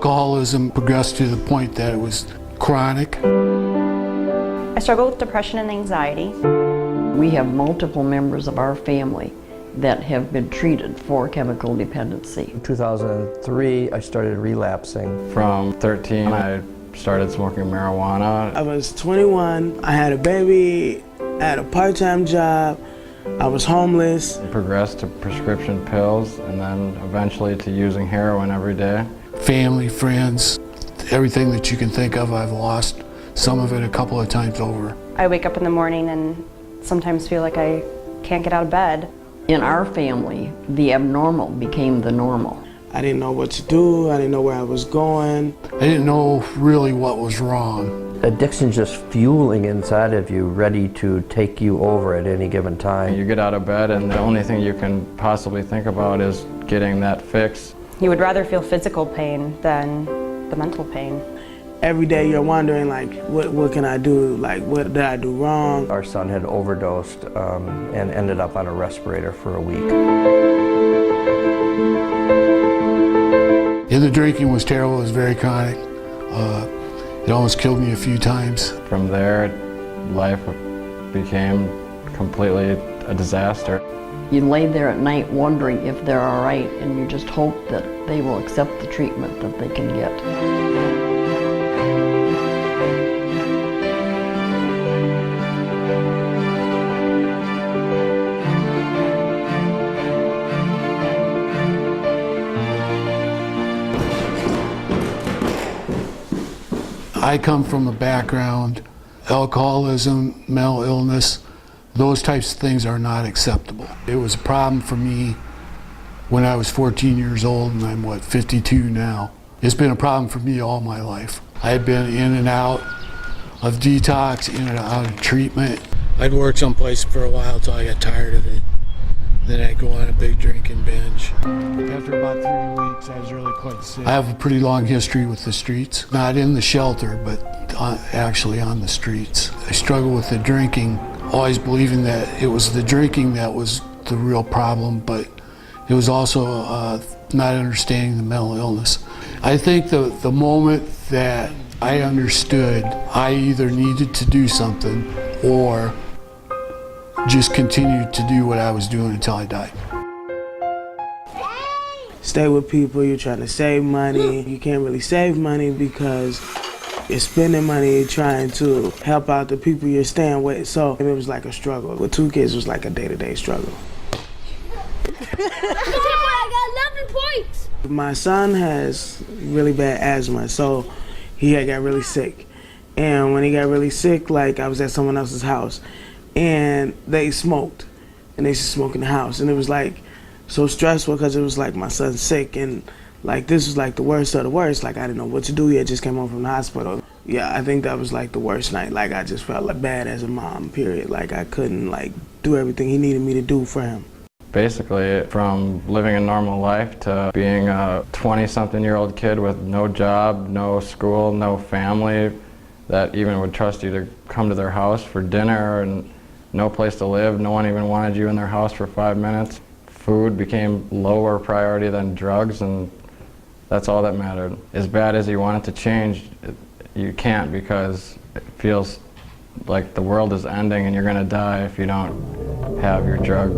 alcoholism progressed to the point that it was chronic. I struggle with depression and anxiety. We have multiple members of our family that have been treated for chemical dependency. In 2003, I started relapsing. From 13, I started smoking marijuana. I was 21, I had a baby, I had a part-time job, I was homeless. It progressed to prescription pills and then eventually to using heroin every day. Family, friends, everything that you can think of I've lost, some of it a couple of times over. I wake up in the morning and sometimes feel like I can't get out of bed. In our family, the abnormal became the normal. I didn't know what to do, I didn't know where I was going. I didn't know really what was wrong. Addiction's just fueling inside of you, ready to take you over at any given time. You get out of bed and the only thing you can possibly think about is getting that fix. You would rather feel physical pain than the mental pain. Every day you're wondering, like, what can I do? Like, what did I do wrong? Our son had overdosed and ended up on a respirator for a week. And the drinking was terrible, it was very chronic. It almost killed me a few times. From there, life became completely a disaster. You lay there at night wondering if they're all right, and you just hope that they will accept the treatment that they can get. I come from a background, alcoholism, mental illness, those types of things are not acceptable. It was a problem for me when I was 14 years old, and I'm, 52 now. It's been a problem for me all my life. I had been in and out of detox, in and out of treatment. I'd work someplace for a while till I got tired of it. Then I'd go on a big drinking binge. After about 3 weeks, I was really quite sick. I have a pretty long history with the streets. Not in the shelter, but actually on the streets. I struggled with the drinking, always believing that it was the drinking that was the real problem, but it was also not understanding the mental illness. I think the moment that I understood I either needed to do something or just continued to do what I was doing until I died. Stay with people, you're trying to save money. You can't really save money because you're spending money trying to help out the people you're staying with. So it was like a struggle. With 2 kids, it was like a day-to-day struggle. I got 11 points! My son has really bad asthma, so he had got really sick. And when he got really sick, like, I was at someone else's house, and they smoked, and they used to smoke in the house, and it was like so stressful because it was like my son's sick, and like this was like the worst of the worst. Like I didn't know what to do. He had just came home from the hospital. Yeah, I think that was like the worst night. Like I just felt like bad as a mom, period. Like I couldn't like do everything he needed me to do for him. Basically, from living a normal life to being a 20-something-year-old kid with no job, no school, no family that even would trust you to come to their house for dinner, and no place to live. No one even wanted you in their house for 5 minutes. Food became lower priority than drugs, and that's all that mattered. As bad as you want it to change, you can't, because it feels like the world is ending and you're gonna die if you don't have your drug.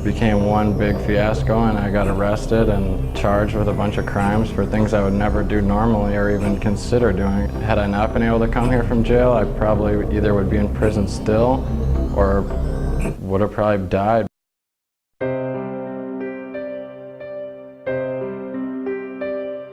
Became one big fiasco, and I got arrested and charged with a bunch of crimes for things I would never do normally or even consider doing. Had I not been able to come here from jail, I probably either would be in prison still or would have probably died.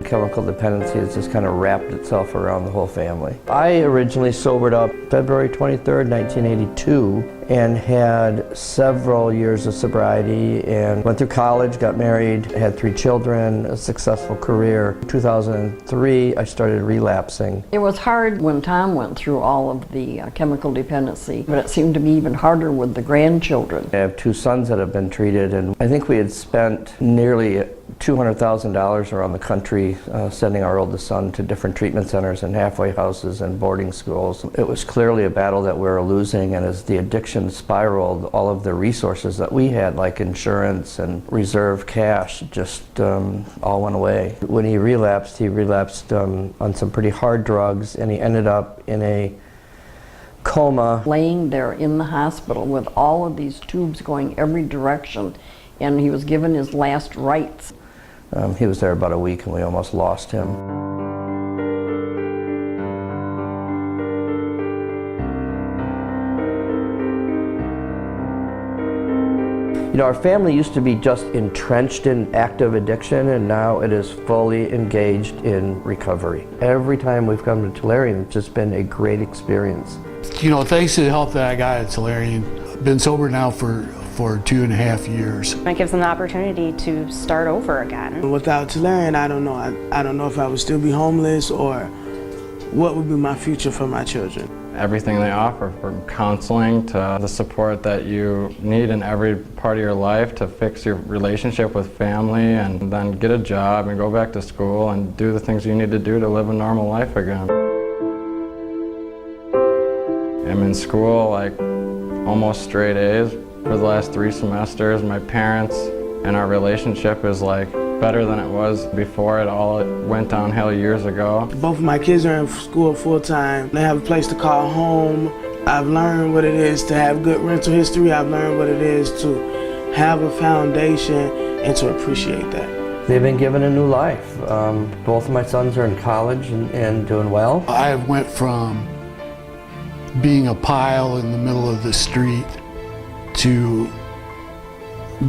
Chemical dependency has just kind of wrapped itself around the whole family. I originally sobered up February 23rd, 1982, and had several years of sobriety, and went through college, got married, had 3 children, a successful career. In 2003, I started relapsing. It was hard when Tom went through all of the chemical dependency, but it seemed to be even harder with the grandchildren. I have 2 sons that have been treated, and I think we had spent nearly $200,000 around the country sending our oldest son to different treatment centers and halfway houses and boarding schools. It was clearly a battle that we were losing, and as the addiction addiction spiraled. All of the resources that we had, like insurance and reserve cash, just all went away. When he relapsed on some pretty hard drugs, and he ended up in a coma. Laying there in the hospital with all of these tubes going every direction, and he was given his last rites. He was there about a week and we almost lost him. You know, our family used to be just entrenched in active addiction, and now it is fully engaged in recovery. Every time we've come to Tellurian, it's just been a great experience. You know, thanks to the help that I got at Tellurian, I've been sober now for 2.5 years. It gives them the opportunity to start over again. Without Tellurian, I don't know. I don't know if I would still be homeless or what would be my future for my children. Everything they offer, from counseling to the support that you need in every part of your life to fix your relationship with family, and then get a job and go back to school and do the things you need to do to live a normal life again. I'm in school like almost straight A's for the last 3 semesters. My parents and our relationship is like better than it was before it all went downhill years ago. Both of my kids are in school full time. They have a place to call home. I've learned what it is to have good rental history. I've learned what it is to have a foundation and to appreciate that. They've been given a new life. Both of my sons are in college and doing well. I went from being a pile in the middle of the street to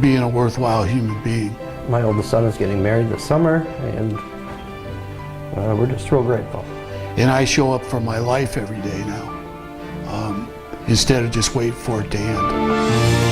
being a worthwhile human being. My oldest son is getting married this summer, and we're just real grateful. And I show up for my life every day now, instead of just waiting for it to end.